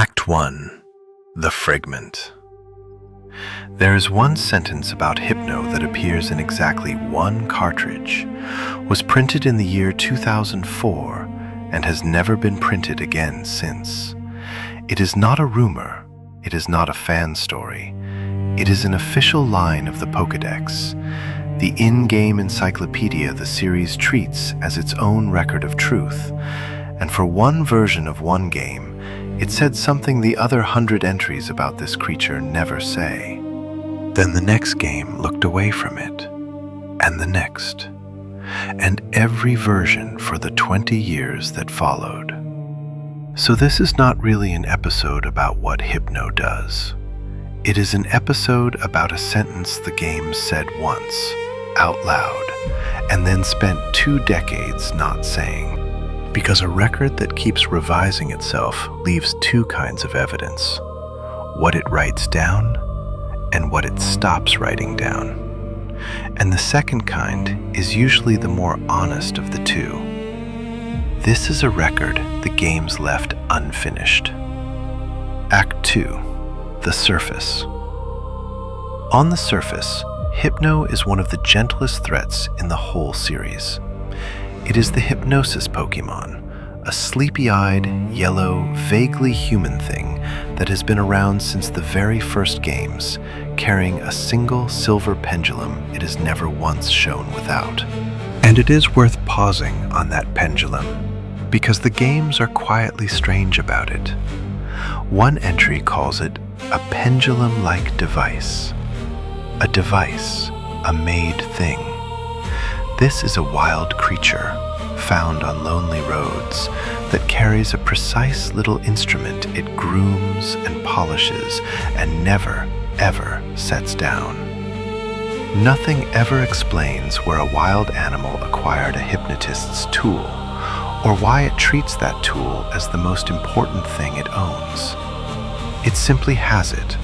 Act 1. The Fragment. There is one sentence about Hypno that appears in exactly one cartridge, was printed in the year 2004, and has never been printed again since. It is not a rumor, it is not a fan story, it is an official line of the Pokédex, the in-game encyclopedia the series treats as its own record of truth, and for one version of one game, it said something the other 100 entries about this creature never say. Then the next game looked away from it, and the next, and every version for the 20 years that followed. So this is not really an episode about what Hypno does. It is an episode about a sentence the game said once, out loud, and then spent 2 decades not saying. Because a record that keeps revising itself leaves 2 kinds of evidence: what it writes down and what it stops writing down. And the second kind is usually the more honest of the 2. This is a record the game's left unfinished. Act 2. The Surface. On the surface, Hypno is one of the gentlest threats in the whole series. It is the Hypnosis Pokémon, a sleepy-eyed, yellow, vaguely human thing that has been around since the very first games, carrying a single silver pendulum it has never once shown without. And it is worth pausing on that pendulum, because the games are quietly strange about it. One entry calls it a pendulum-like device. A device, a made thing. This is a wild creature, found on lonely roads, that carries a precise little instrument it grooms and polishes and never, ever sets down. Nothing ever explains where a wild animal acquired a hypnotist's tool, or why it treats that tool as the most important thing it owns. It simply has it,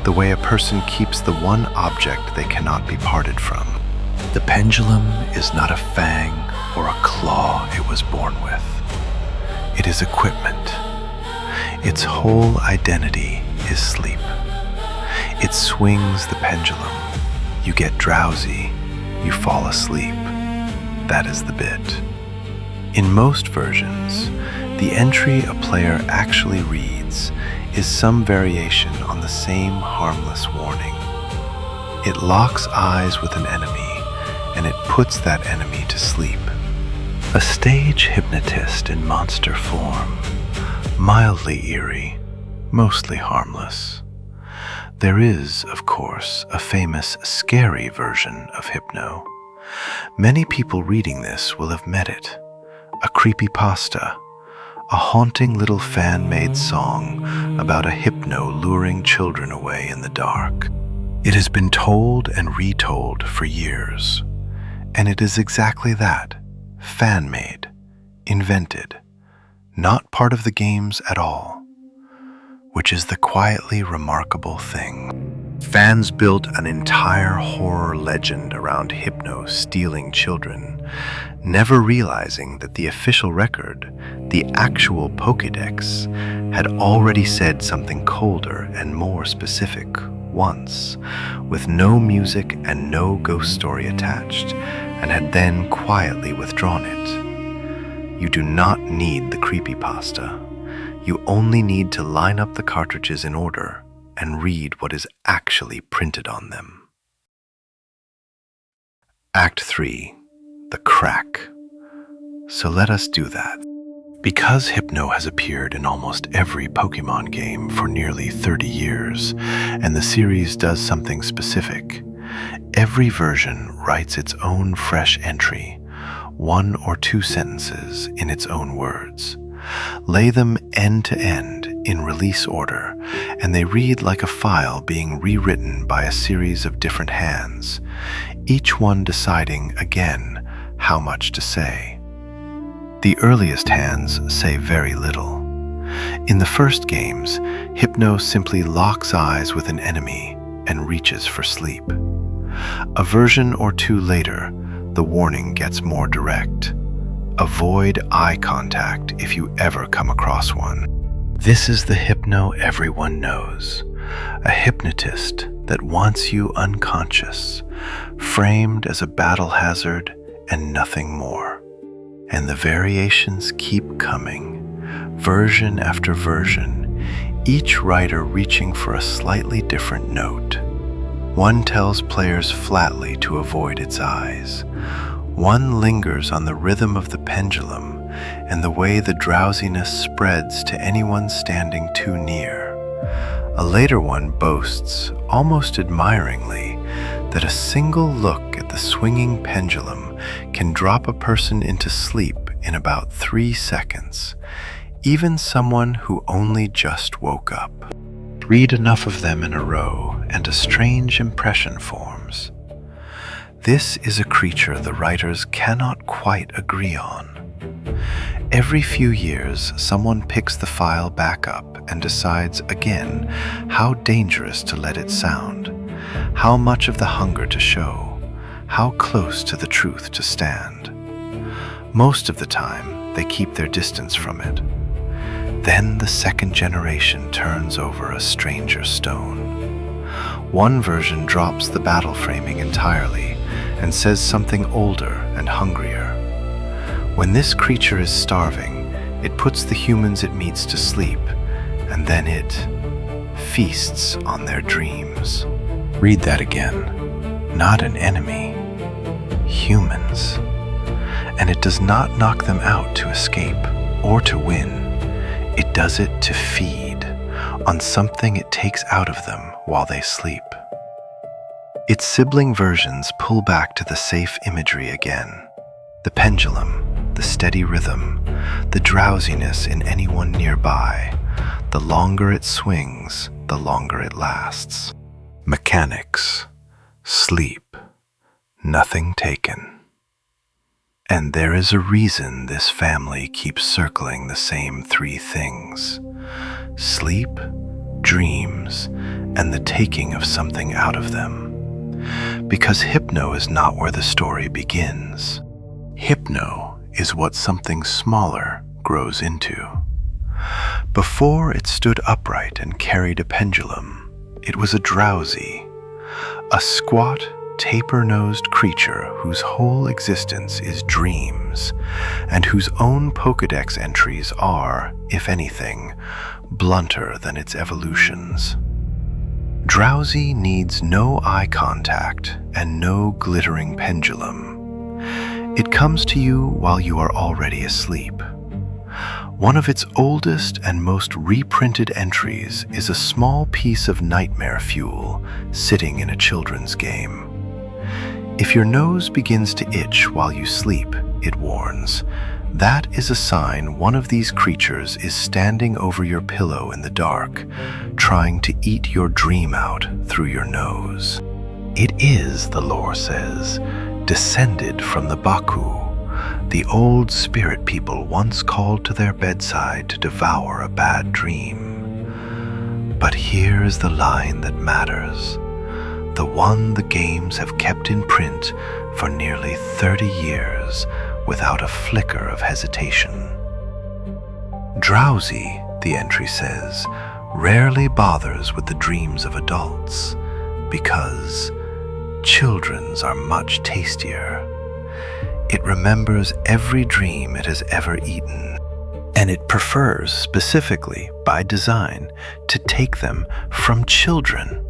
the way a person keeps the one object they cannot be parted from. The pendulum is not a fang or a claw it was born with. It is equipment. Its whole identity is sleep. It swings the pendulum. You get drowsy, you fall asleep. That is the bit. In most versions, the entry a player actually reads is some variation on the same harmless warning. It locks eyes with an enemy, and it puts that enemy to sleep. A stage hypnotist in monster form, mildly eerie, mostly harmless. There is, of course, a famous scary version of Hypno. Many people reading this will have met it. A creepypasta, a haunting little fan-made song about a Hypno luring children away in the dark. It has been told and retold for years. And it is exactly that, fan-made, invented, not part of the games at all, which is the quietly remarkable thing. Fans built an entire horror legend around Hypno stealing children, never realizing that the official record, the actual Pokédex, had already said something colder and more specific once, with no music and no ghost story attached, and had then quietly withdrawn it. You do not need the creepypasta. You only need to line up the cartridges in order and read what is actually printed on them. Act 3. The Crack. So let us do that. Because Hypno has appeared in almost every Pokémon game for nearly 30 years, and the series does something specific, every version writes its own fresh entry, 1 or 2 sentences in its own words. Lay them end to end in release order, and they read like a file being rewritten by a series of different hands, each one deciding again how much to say. The earliest hands say very little. In the first games, Hypno simply locks eyes with an enemy and reaches for sleep. A version or 2 later, the warning gets more direct. Avoid eye contact if you ever come across one. This is the Hypno everyone knows, a hypnotist that wants you unconscious, framed as a battle hazard and nothing more. And the variations keep coming, version after version, each writer reaching for a slightly different note. One tells players flatly to avoid its eyes. One lingers on the rhythm of the pendulum and the way the drowsiness spreads to anyone standing too near. A later one boasts, almost admiringly, that a single look at the swinging pendulum can drop a person into sleep in about 3 seconds, even someone who only just woke up. Read enough of them in a row, and a strange impression forms. This is a creature the writers cannot quite agree on. Every few years, someone picks the file back up and decides again how dangerous to let it sound, how much of the hunger to show, how close to the truth to stand. Most of the time, they keep their distance from it. Then the second generation turns over a stranger stone. One version drops the battle framing entirely and says something older and hungrier. When this creature is starving, it puts the humans it meets to sleep, and then it feasts on their dreams. Read that again. Not an enemy. Humans. And it does not knock them out to escape or to win. It does it to feed on something it takes out of them while they sleep. Its sibling versions pull back to the safe imagery again. The pendulum, the steady rhythm, the drowsiness in anyone nearby. The longer it swings, the longer it lasts. Mechanics, sleep, nothing taken. And there is a reason this family keeps circling the same 3 things: sleep, dreams, and the taking of something out of them. Because Hypno is not where the story begins. Hypno is what something smaller grows into. Before it stood upright and carried a pendulum, it was a drowsy, a squat, taper-nosed creature whose whole existence is dreams, and whose own Pokédex entries are, if anything, blunter than its evolutions. Drowsy needs no eye contact and no glittering pendulum. It comes to you while you are already asleep. One of its oldest and most reprinted entries is a small piece of nightmare fuel sitting in a children's game. If your nose begins to itch while you sleep, it warns, that is a sign one of these creatures is standing over your pillow in the dark, trying to eat your dream out through your nose. It is, the lore says, descended from the Baku, the old spirit people once called to their bedside to devour a bad dream. But here is the line that matters, the one the games have kept in print for nearly 30 years without a flicker of hesitation. Drowsy, the entry says, rarely bothers with the dreams of adults because children's are much tastier. It remembers every dream it has ever eaten, and it prefers, specifically by design, to take them from children.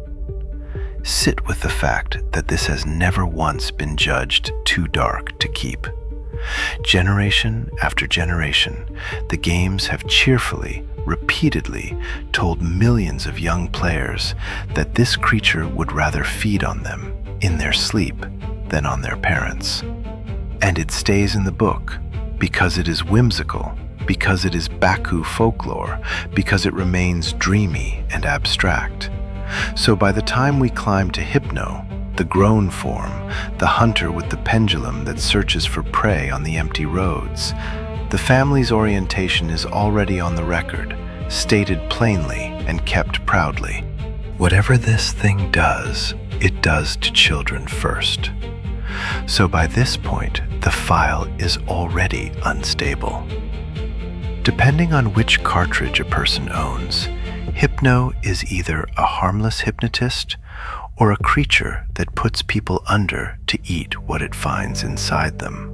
Sit with the fact that this has never once been judged too dark to keep. Generation after generation, the games have cheerfully, repeatedly told millions of young players that this creature would rather feed on them in their sleep than on their parents. And it stays in the book because it is whimsical, because it is Baku folklore, because it remains dreamy and abstract. So by the time we climb to Hypno, the grown form, the hunter with the pendulum that searches for prey on the empty roads, the family's orientation is already on the record, stated plainly and kept proudly. Whatever this thing does, it does to children first. So by this point, the file is already unstable. Depending on which cartridge a person owns, Hypno is either a harmless hypnotist or a creature that puts people under to eat what it finds inside them.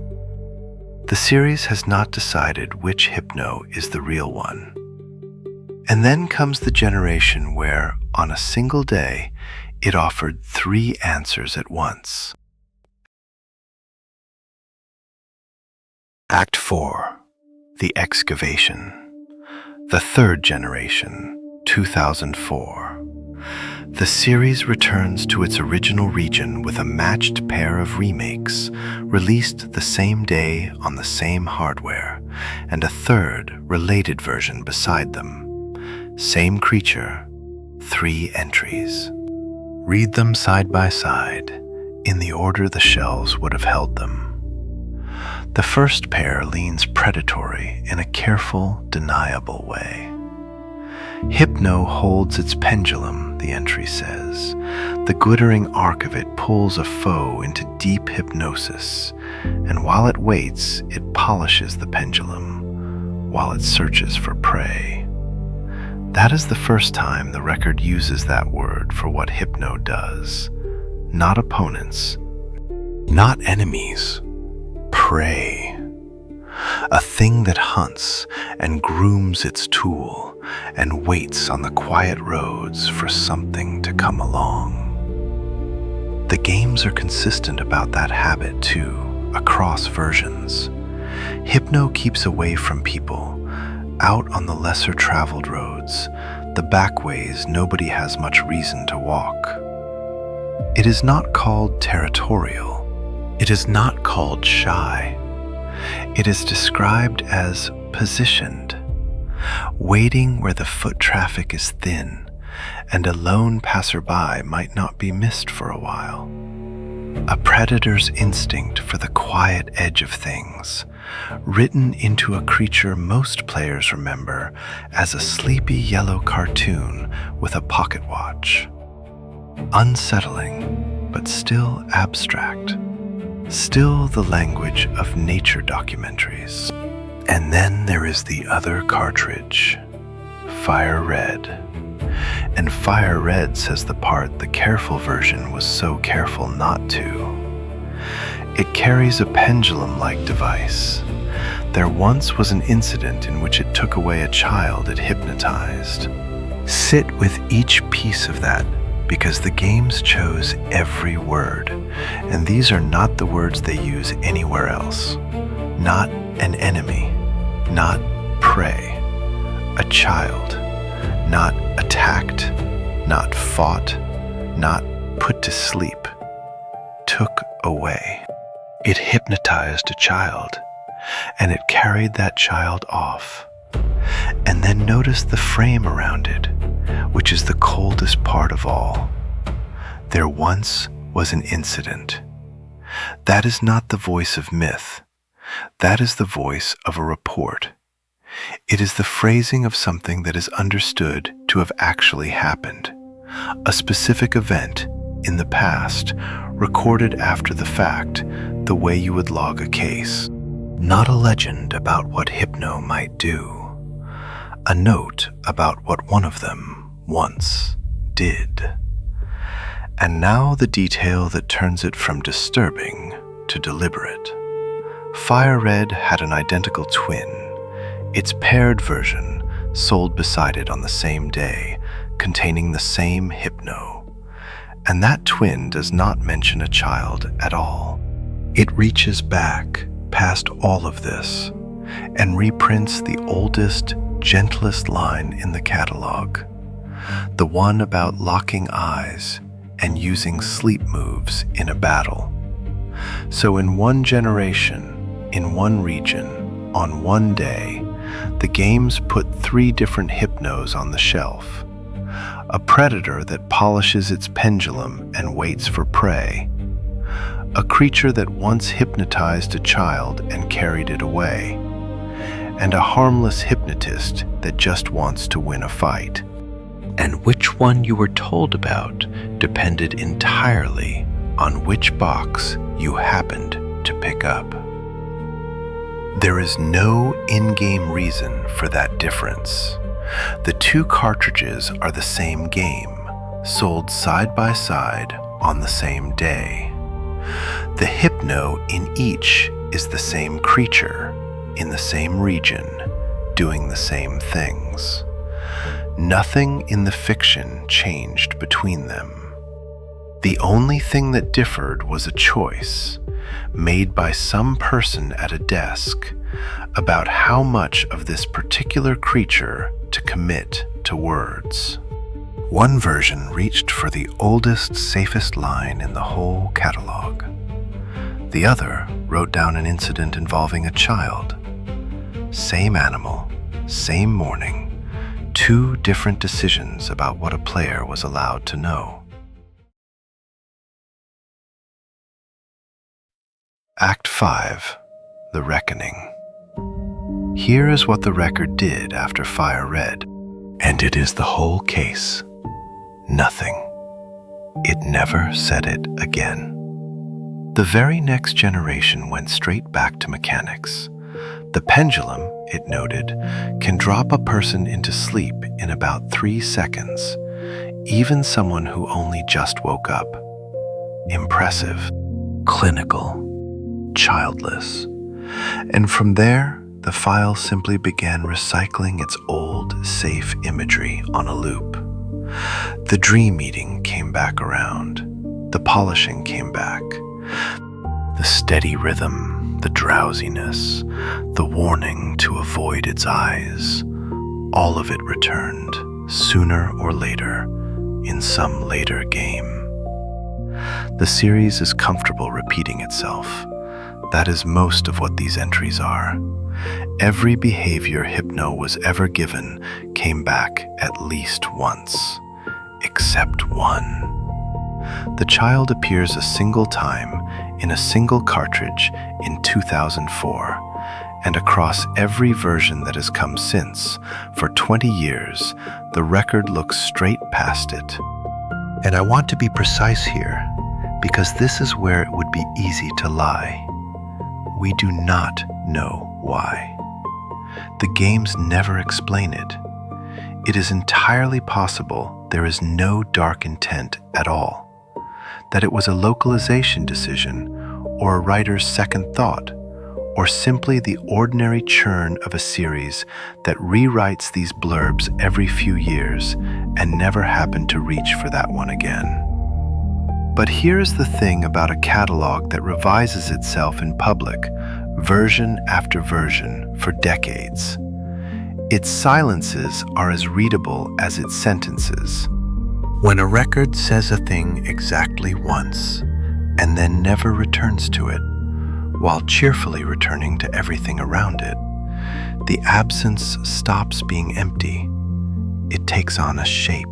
The series has not decided which Hypno is the real one. And then comes the generation where, on a single day, it offered 3 answers at once. Act 4. The Excavation. The third generation, 2004. The series returns to its original region with a matched pair of remakes, released the same day on the same hardware, and a third, related version beside them. Same creature, 3 entries. Read them side by side, in the order the shelves would have held them. The first pair leans predatory in a careful, deniable way. Hypno holds its pendulum, the entry says. The glittering arc of it pulls a foe into deep hypnosis, and while it waits, it polishes the pendulum, while it searches for prey. That is the first time the record uses that word for what Hypno does. Not opponents, not enemies, prey. A thing that hunts and grooms its tool and waits on the quiet roads for something to come along. The games are consistent about that habit too, across versions. Hypno keeps away from people, out on the lesser traveled roads, the back ways nobody has much reason to walk. It is not called territorial. It is not called shy. It is described as positioned, waiting where the foot traffic is thin and a lone passerby might not be missed for a while. A predator's instinct for the quiet edge of things, written into a creature most players remember as a sleepy yellow cartoon with a pocket watch. Unsettling, but still abstract. Still the language of nature documentaries. And then there is the other cartridge, Fire Red. And Fire Red says the part the careful version was so careful not to. It carries a pendulum-like device. There once was an incident in which it took away a child it hypnotized. Sit with each piece of that, because the games chose every word, and these are not the words they use anywhere else. Not an enemy, not prey, a child, not attacked, not fought, not put to sleep, took away. It hypnotized a child, and it carried that child off. And then notice the frame around it, which is the coldest part of all. There once was an incident. That is not the voice of myth. That is the voice of a report. It is the phrasing of something that is understood to have actually happened. A specific event in the past, recorded after the fact, the way you would log a case. Not a legend about what Hypno might do. A note about what one of them once did. And now the detail that turns it from disturbing to deliberate. Fire Red had an identical twin, its paired version sold beside it on the same day, containing the same Hypno. And that twin does not mention a child at all. It reaches back past all of this and reprints the oldest, gentlest line in the catalog, the one about locking eyes and using sleep moves in a battle. So in one generation, in one region, on one day, the games put 3 different Hypnos on the shelf. A predator that polishes its pendulum and waits for prey. A creature that once hypnotized a child and carried it away. And a harmless hypnotist that just wants to win a fight. And which one you were told about depended entirely on which box you happened to pick up. There is no in-game reason for that difference. The two cartridges are the same game, sold side by side on the same day. The Hypno in each is the same creature, in the same region, doing the same things. Nothing in the fiction changed between them. The only thing that differed was a choice, made by some person at a desk, about how much of this particular creature to commit to words. One version reached for the oldest, safest line in the whole catalog. The other wrote down an incident involving a child. Same animal, same morning, two different decisions about what a player was allowed to know. Act 5, The Reckoning. Here is what the record did after Fire read, and it is the whole case. Nothing. It never said it again. The very next generation went straight back to mechanics. The pendulum, it noted, can drop a person into sleep in about 3 seconds, even someone who only just woke up. Impressive, clinical, childless. And from there, the file simply began recycling its old, safe imagery on a loop. The dream eating came back around. The polishing came back. The steady rhythm, the drowsiness, the warning to avoid its eyes, all of it returned, sooner or later, in some later game. The series is comfortable repeating itself. That is most of what these entries are. Every behavior Hypno was ever given came back at least once, except one. The child appears a single time in a single cartridge in 2004, and across every version that has come since, for 20 years, the record looks straight past it. And I want to be precise here, because this is where it would be easy to lie. We do not know why. The games never explain it. It is entirely possible there is no dark intent at all, that it was a localization decision or a writer's second thought, or simply the ordinary churn of a series that rewrites these blurbs every few years and never happened to reach for that one again. But here's the thing about a catalog that revises itself in public, version after version, for decades. Its silences are as readable as its sentences. When a record says a thing exactly once, and then never returns to it, while cheerfully returning to everything around it, the absence stops being empty. It takes on a shape.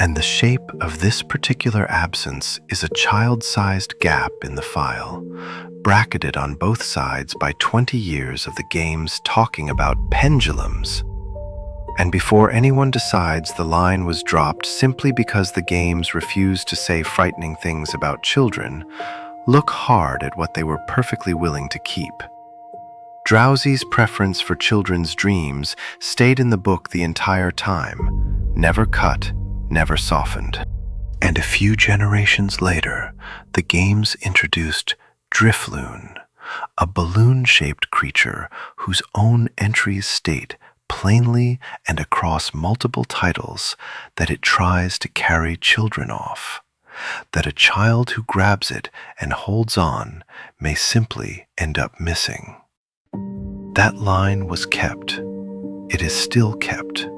And the shape of this particular absence is a child-sized gap in the file, bracketed on both sides by 20 years of the games talking about pendulums. And before anyone decides the line was dropped simply because the games refused to say frightening things about children, look hard at what they were perfectly willing to keep. Drowsy's preference for children's dreams stayed in the book the entire time, never cut, never softened. And a few generations later, the games introduced Drifloon, a balloon-shaped creature whose own entries state plainly and across multiple titles that it tries to carry children off, that a child who grabs it and holds on may simply end up missing. That line was kept. It is still kept.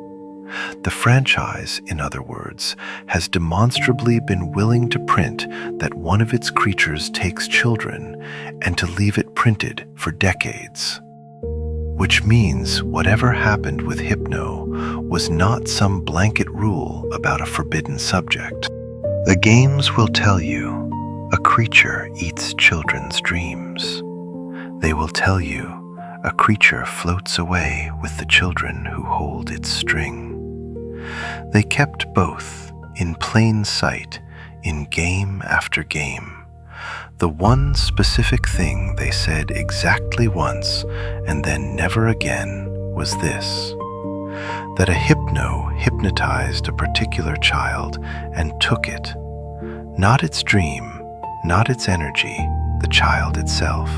The franchise, in other words, has demonstrably been willing to print that one of its creatures takes children and to leave it printed for decades. Which means whatever happened with Hypno was not some blanket rule about a forbidden subject. The games will tell you a creature eats children's dreams. They will tell you a creature floats away with the children who hold its string. They kept both in plain sight in game after game. The one specific thing they said exactly once and then never again was this: that a hypno hypnotized a particular child and took it, not its dream, not its energy, the child itself,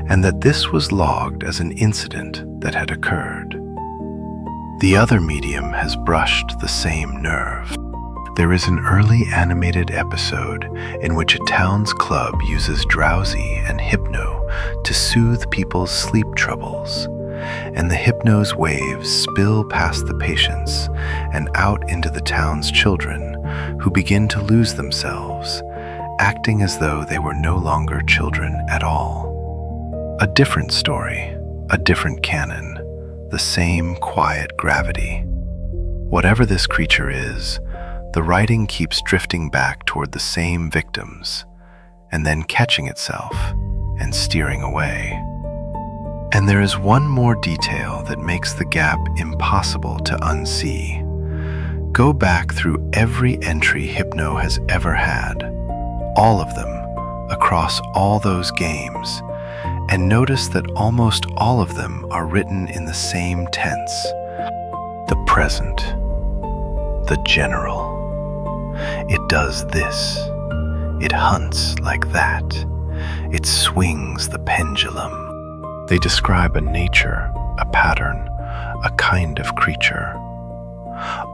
and that this was logged as an incident that had occurred. The other medium has brushed the same nerve. There is an early animated episode in which a town's club uses drowsy and hypno to soothe people's sleep troubles, and the hypno's waves spill past the patients and out into the town's children, who begin to lose themselves, acting as though they were no longer children at all. A different story, a different canon, the same quiet gravity. Whatever this creature is, the writing keeps drifting back toward the same victims, and then catching itself and steering away. And there is one more detail that makes the gap impossible to unsee. Go back through every entry Hypno has ever had, all of them, across all those games, and notice that almost all of them are written in the same tense: the present, the general. It does this, it hunts like that, it swings the pendulum. They describe a nature, a pattern, a kind of creature.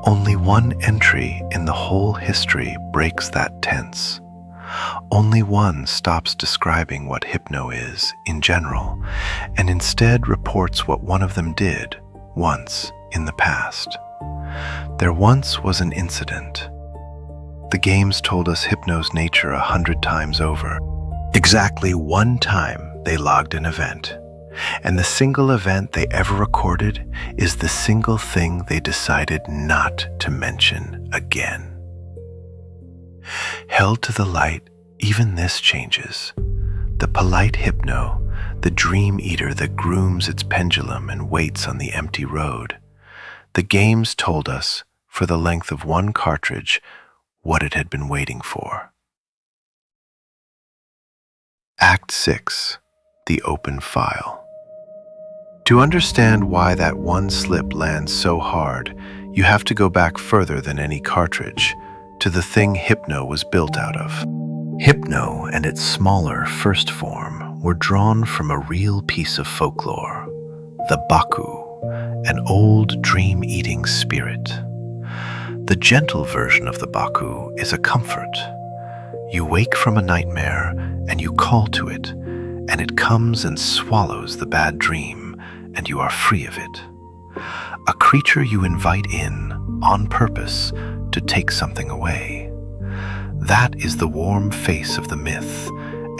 Only one entry in the whole history breaks that tense. Only one stops describing what Hypno is in general, and instead reports what one of them did once in the past. There once was an incident. The games told us Hypno's nature 100 times over. Exactly one time they logged an event, and the single event they ever recorded is the single thing they decided not to mention again. Held to the light, even this changes. The polite Hypno, the dream eater that grooms its pendulum and waits on the empty road. The games told us, for the length of one cartridge, what it had been waiting for. Act 6. The Open File. To understand why that one slip lands so hard, you have to go back further than any cartridge, to the thing Hypno was built out of. Hypno and its smaller first form were drawn from a real piece of folklore, the Baku, an old dream-eating spirit. The gentle version of the Baku is a comfort. You wake from a nightmare and you call to it, and it comes and swallows the bad dream, and you are free of it. A creature you invite in on purpose to take something away. That is the warm face of the myth,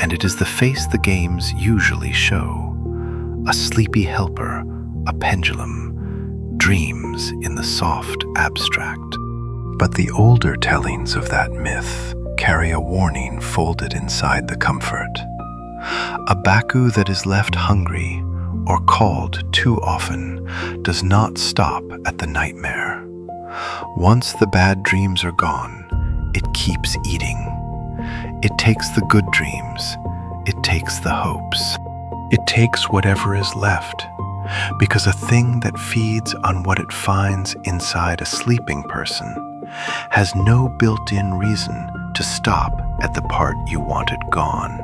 and it is the face the games usually show. A sleepy helper, a pendulum, dreams in the soft abstract. But the older tellings of that myth carry a warning folded inside the comfort. A Baku that is left hungry or called too often does not stop at the nightmare. Once the bad dreams are gone, it keeps eating. It takes the good dreams. It takes the hopes. It takes whatever is left, because a thing that feeds on what it finds inside a sleeping person has no built-in reason to stop at the part you wanted gone.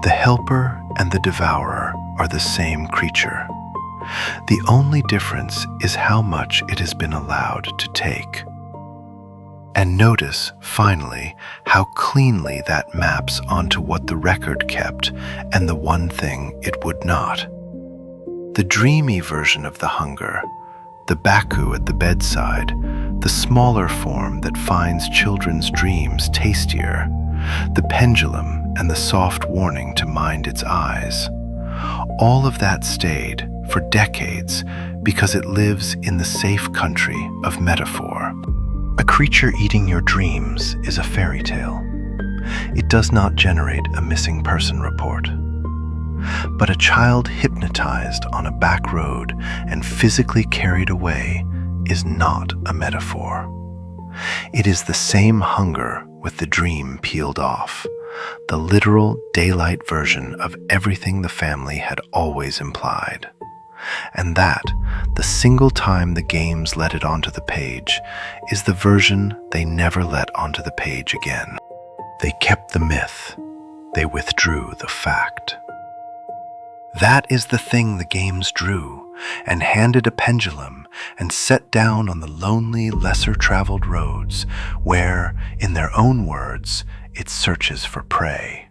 The helper and the devourer are the same creature. The only difference is how much it has been allowed to take. And notice, finally, how cleanly that maps onto what the record kept and the one thing it would not. The dreamy version of the hunger, the Baku at the bedside, the smaller form that finds children's dreams tastier, the pendulum and the soft warning to mind its eyes. All of that stayed for decades because it lives in the safe country of metaphor. A creature eating your dreams is a fairy tale. It does not generate a missing person report. But a child hypnotized on a back road and physically carried away is not a metaphor. It is the same hunger with the dream peeled off, the literal daylight version of everything the family had always implied. And that, the single time the games let it onto the page, is the version they never let onto the page again. They kept the myth. They withdrew the fact. That is the thing the games drew, and handed a pendulum and set down on the lonely, lesser-traveled roads where, in their own words, it searches for prey.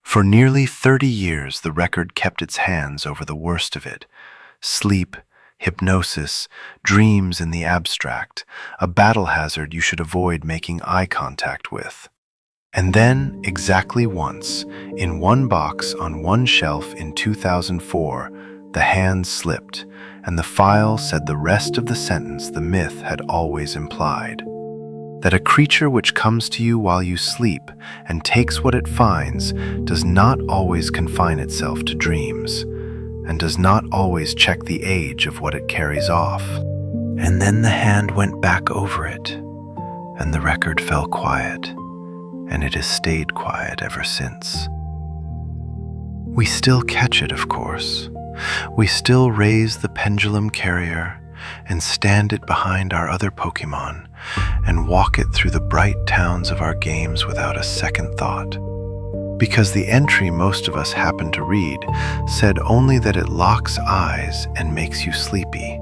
For nearly 30 years, the record kept its hands over the worst of it: sleep, hypnosis, dreams in the abstract, a battle hazard you should avoid making eye contact with. And then, exactly once, in one box on one shelf in 2004, the hand slipped, and the file said the rest of the sentence the myth had always implied: that a creature which comes to you while you sleep and takes what it finds does not always confine itself to dreams, and does not always check the age of what it carries off. And then the hand went back over it, and the record fell quiet, and it has stayed quiet ever since. We still catch it, of course. We still raise the pendulum carrier and stand it behind our other Pokémon and walk it through the bright towns of our games without a second thought. Because the entry most of us happened to read said only that it locks eyes and makes you sleepy.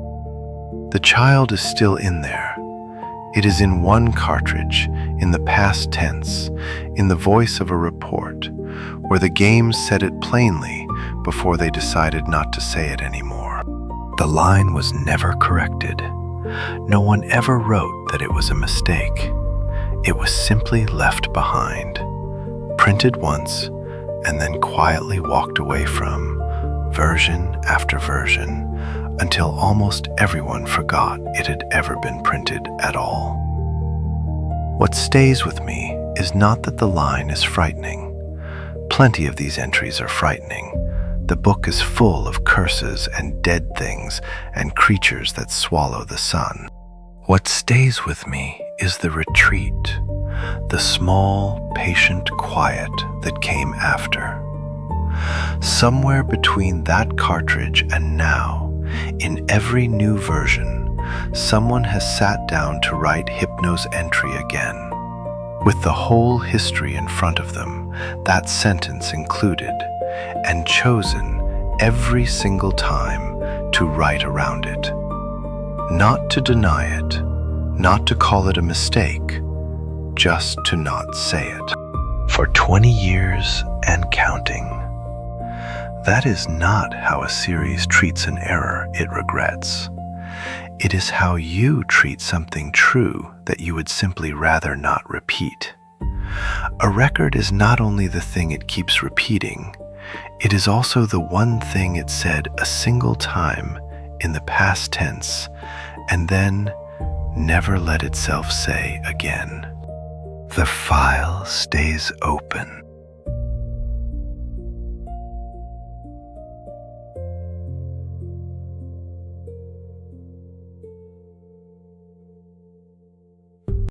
The child is still in there. It is in one cartridge, in the past tense, in the voice of a report, where the games said it plainly before they decided not to say it anymore. The line was never corrected. No one ever wrote that it was a mistake. It was simply left behind, printed once, and then quietly walked away from, version after version, until almost everyone forgot it had ever been printed at all. What stays with me is not that the line is frightening. Plenty of these entries are frightening. The book is full of curses and dead things and creatures that swallow the sun. What stays with me is the retreat, the small, patient quiet that came after. Somewhere between that cartridge and now, in every new version, someone has sat down to write Hypno's entry again, with the whole history in front of them, that sentence included, and chosen every single time to write around it. Not to deny it, not to call it a mistake, just to not say it. For 20 years and counting. That is not how a series treats an error it regrets. It is how you treat something true that you would simply rather not repeat. A record is not only the thing it keeps repeating, it is also the one thing it said a single time in the past tense and then never let itself say again. The file stays open.